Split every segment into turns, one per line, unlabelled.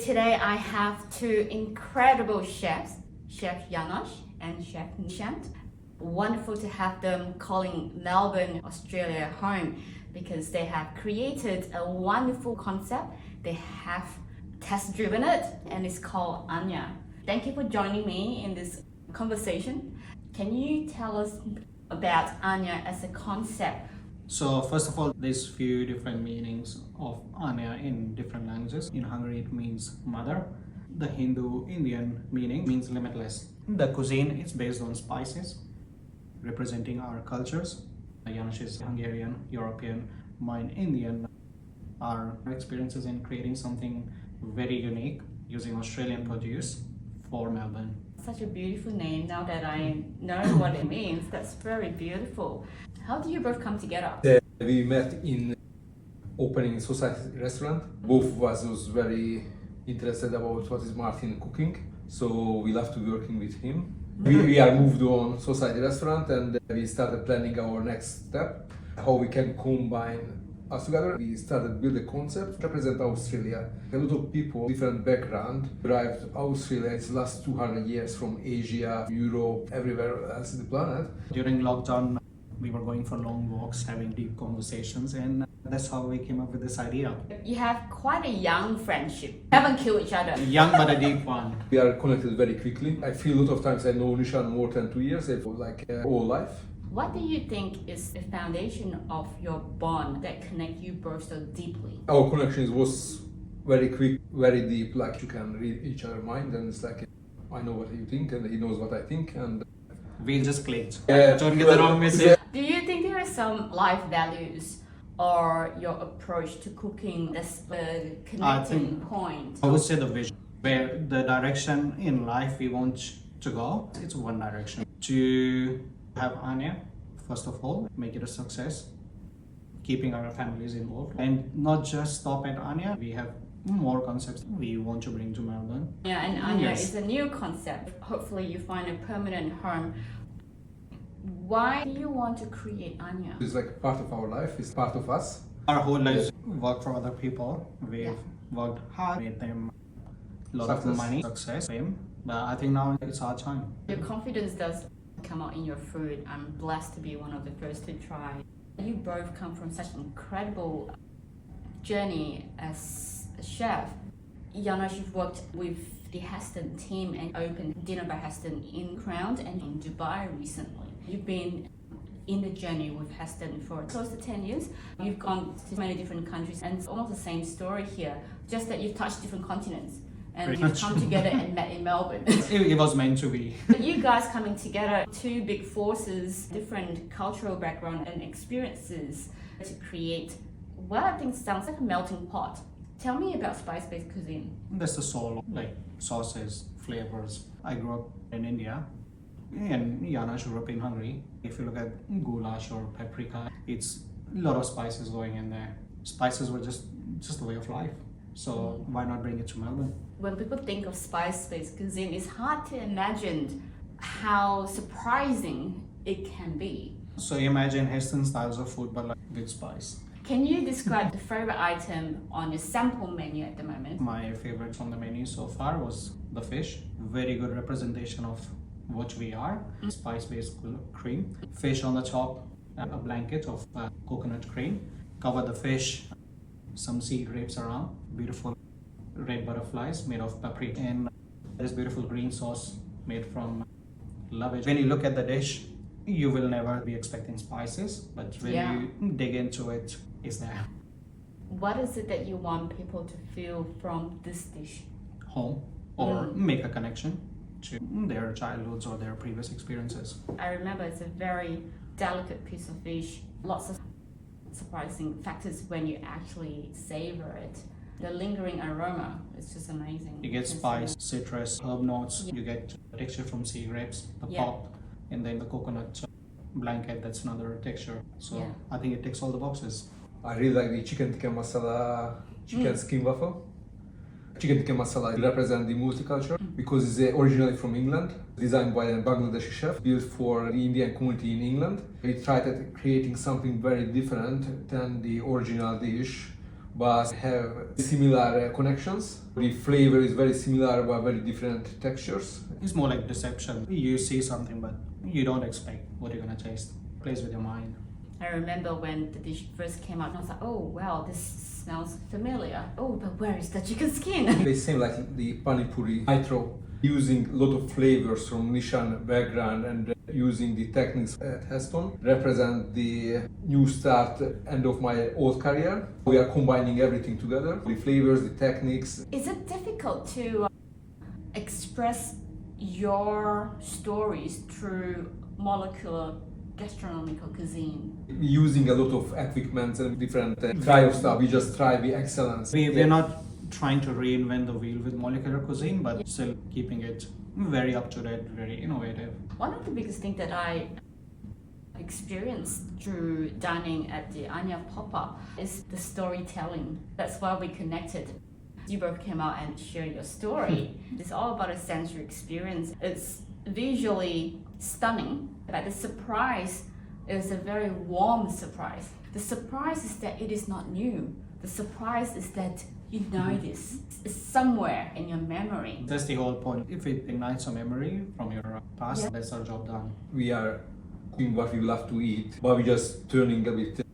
Today I have two incredible chefs, Chef Janos and Chef Nishant. Wonderful to have them calling Melbourne, Australia home because they have created a wonderful concept. They have test-driven it and it's called AANYA. Thank you for joining me in this conversation. Can you tell us about AANYA as a concept?
So first of all, there's few different meanings of AANYA in different languages. In Hungary it means mother. The Hindu-Indian meaning means limitless. The cuisine is based on spices, representing our cultures. Janos is Hungarian, European, mine Indian. Our experiences in creating something very unique using Australian produce for Melbourne.
Such a beautiful name. Now that I know what it means, that's very beautiful. How do you both come together?
We met in opening society restaurant. Both of us was very interested about what is Martin cooking, so we love to working with him. We are moved on society restaurant and we started planning our next step, how we can combine us together. We started build a concept represent Australia. A lot of people, different background, arrived to Australia. It's last 200 years from Asia, Europe, everywhere else in the planet.
During lockdown, we were going for long walks, having deep conversations, and that's how we came up with this idea.
You have quite a young friendship. Haven't killed each other.
Young but a deep one.
We are connected very quickly. I feel a lot of times I know Nishan more than 2 years, like all life.
What do you think is the foundation of your bond that connect you both so deeply?
Our connections was very quick, very deep, like you can read each other's mind and it's like, I know what you think and he knows what I think and
We just clicked.
Yeah.
Don't get the wrong message.
Do you think there are some life values or your approach to cooking that's the connecting point?
I would say the vision, where the direction in life we want to go, it's one direction. To have AANYA, first of all, make it a success, keeping our families involved, and not just stop at AANYA. We have more concepts we want to bring to Melbourne.
Yeah, and AANYA
Yes.
is a new concept. Hopefully you find a permanent home. Why do you want to create AANYA?
it's like part of our life, it's part of us.
Our whole lives work for other people. We've
Yeah.
worked hard, made them a lot
Success.
of money, success, fame. But I think now it's our time.
Your confidence does come out in your food. I'm blessed to be one of the first to try. You both come from such an incredible journey as a chef. Janos, you've worked with the Heston team and opened Dinner by Heston in Crown and in Dubai recently. You've been in the journey with Heston for close to 10 years. You've gone to many different countries and it's almost the same story here, just that you've touched different continents and
Pretty
you've
much.
come together and met in Melbourne.
It was meant to be.
But you guys coming together, two big forces, different cultural background and experiences to create what I think sounds like a melting pot. Tell me about spice-based cuisine.
That's the soul, like sauces, flavors. I grew up in India, and Janos grew up in Hungary. If you look at goulash or paprika, it's a lot of spices going in there. Spices were just a way of life. So why not bring it to Melbourne?
When people think of spice-based cuisine, it's hard to imagine how surprising it can be.
So imagine Heston styles of food, but like with spice.
Can you describe the favorite item on your sample menu at the moment?
My favorite from the menu so far was the fish. Very good representation of what we are. Spice-based cream. Fish on the top, a blanket of coconut cream. Cover the fish, some sea grapes around. Beautiful red butterflies made of paprika. And this beautiful green sauce made from lovage. When you look at the dish, you will never be expecting spices, but when
Yeah.
you dig into it, it's there.
What is it that you want people to feel from this dish?
Home or make a connection to their childhoods or their previous experiences.
I remember it's a very delicate piece of fish. Lots of surprising factors when you actually savor it. The lingering aroma is just amazing.
You get
can
spice, citrus, herb notes, you get texture from sea grapes, the
Yeah.
pulp, and then the coconut blanket, that's another texture. So
Yeah.
I think it ticks all the boxes.
I really like the chicken tikka masala, chicken skin waffle. Chicken tikka masala represents the multicultural because it's originally from England, designed by a Bangladeshi chef, built for the Indian community in England. We tried at creating something very different than the original dish but have similar connections. The flavor is very similar but very different textures.
It's more like deception. You see something, but you don't expect what you're gonna taste. Plays with your mind.
I remember when the dish first came out, I was like, oh wow, this smells familiar. Oh, but where is the chicken skin?
They seem like the pani puri nitro, using a lot of flavors from Nishant background and using the techniques at Heston represent the new start, end of my old career. We are combining everything together, the flavors, the techniques.
Is it difficult to express your stories through molecular gastronomical cuisine?
Using a lot of equipment and different try of stuff, we just try the excellence.
We're not trying to reinvent the wheel with molecular cuisine, but still keeping it very up to date, very innovative.
One of the biggest things that I experienced through dining at the AANYA pop-up is the storytelling. That's why we connected. You both came out and shared your story. It's all about a sensory experience. It's visually stunning, but the surprise is a very warm surprise. The surprise is that it is not new. The surprise is that you know this. It's somewhere in your memory.
That's the whole point. If it ignites a memory from your past, that's our job done.
We are cooking what we love to eat, but we're just turning a bit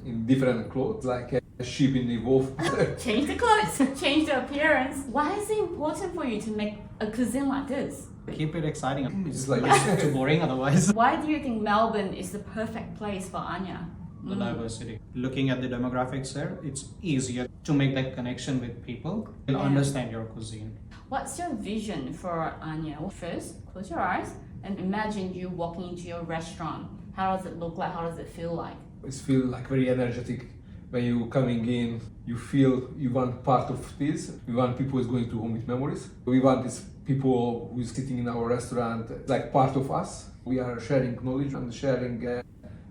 in different clothes, like a sheep in the wolf.
Change the clothes, change the appearance. Why is it important for you to make a cuisine like this?
Keep it exciting. It's
like-
too boring otherwise.
Why do you think Melbourne is the perfect place for AANYA?
The diversity. Looking at the demographics there, it's easier to make that connection with people and understand your cuisine.
What's your vision for AANYA? Well, first, close your eyes and imagine you walking into your restaurant. How does it look like? How does it feel like?
It feels like very energetic. When you coming in, you feel you want part of this. We want people who's going to home with memories. We want these people who's sitting in our restaurant like part of us. We are sharing knowledge and sharing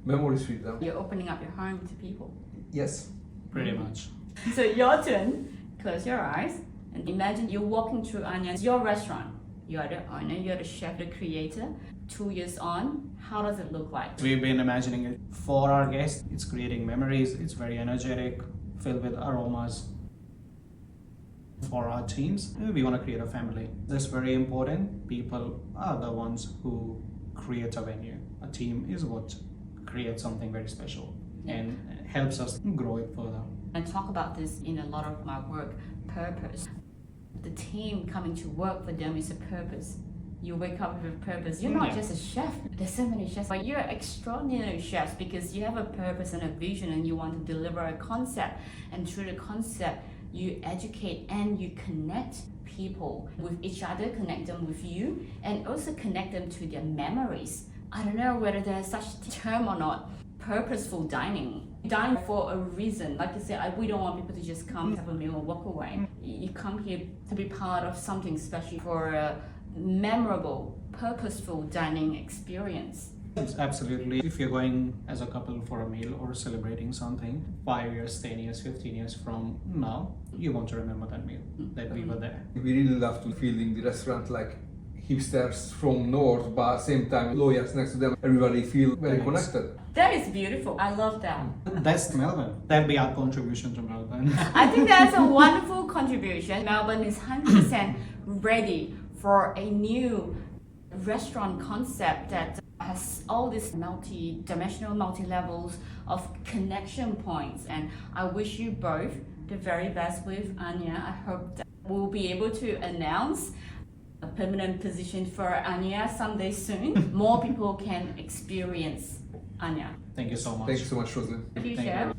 memories with them.
You're opening up your home to people.
Yes.
Pretty much.
So your turn, close your eyes and imagine you're walking through AANYA. It's your restaurant. You are the owner, you're the chef, the creator. 2 years on, how does it look like?
We've been imagining it for our guests. It's creating memories. It's very energetic, filled with aromas. For our teams, we want to create a family. That's very important. People are the ones who create a venue. A team is what creates something very special and helps us grow it further.
I talk about this in a lot of my work, purpose. The team coming to work for them is a purpose. You wake up with a purpose. You're not just a chef. There's so many chefs, but you're extraordinary chefs because you have a purpose and a vision and you want to deliver a concept. And through the concept, you educate and you connect people with each other, connect them with you, and also connect them to their memories. I don't know whether there's such a term or not. Purposeful dining. Dine for a reason. Like you said, we don't want people to just come, have a meal and walk away. You come here to be part of something special for a memorable, purposeful dining experience.
Absolutely. If you're going as a couple for a meal or celebrating something, 5 years, 10 years, 15 years from now, you want to remember that meal, that we were there.
We really love to feel in the restaurant like hipsters from north, but at the same time lawyers next to them. Everybody feel very connected.
That is beautiful. I love that.
That's Melbourne. That'd be our contribution to Melbourne.
I think that's a wonderful contribution. Melbourne is 100% ready for a new restaurant concept that has all these multi-dimensional, multi-levels of connection points. And I wish you both the very best with AANYA. I hope that we'll be able to announce a permanent position for AANYA someday soon. More people can experience AANYA.
Thank you so much.
Thank you so much, Roslyn.
Thank you,
Thank
Chef.
you.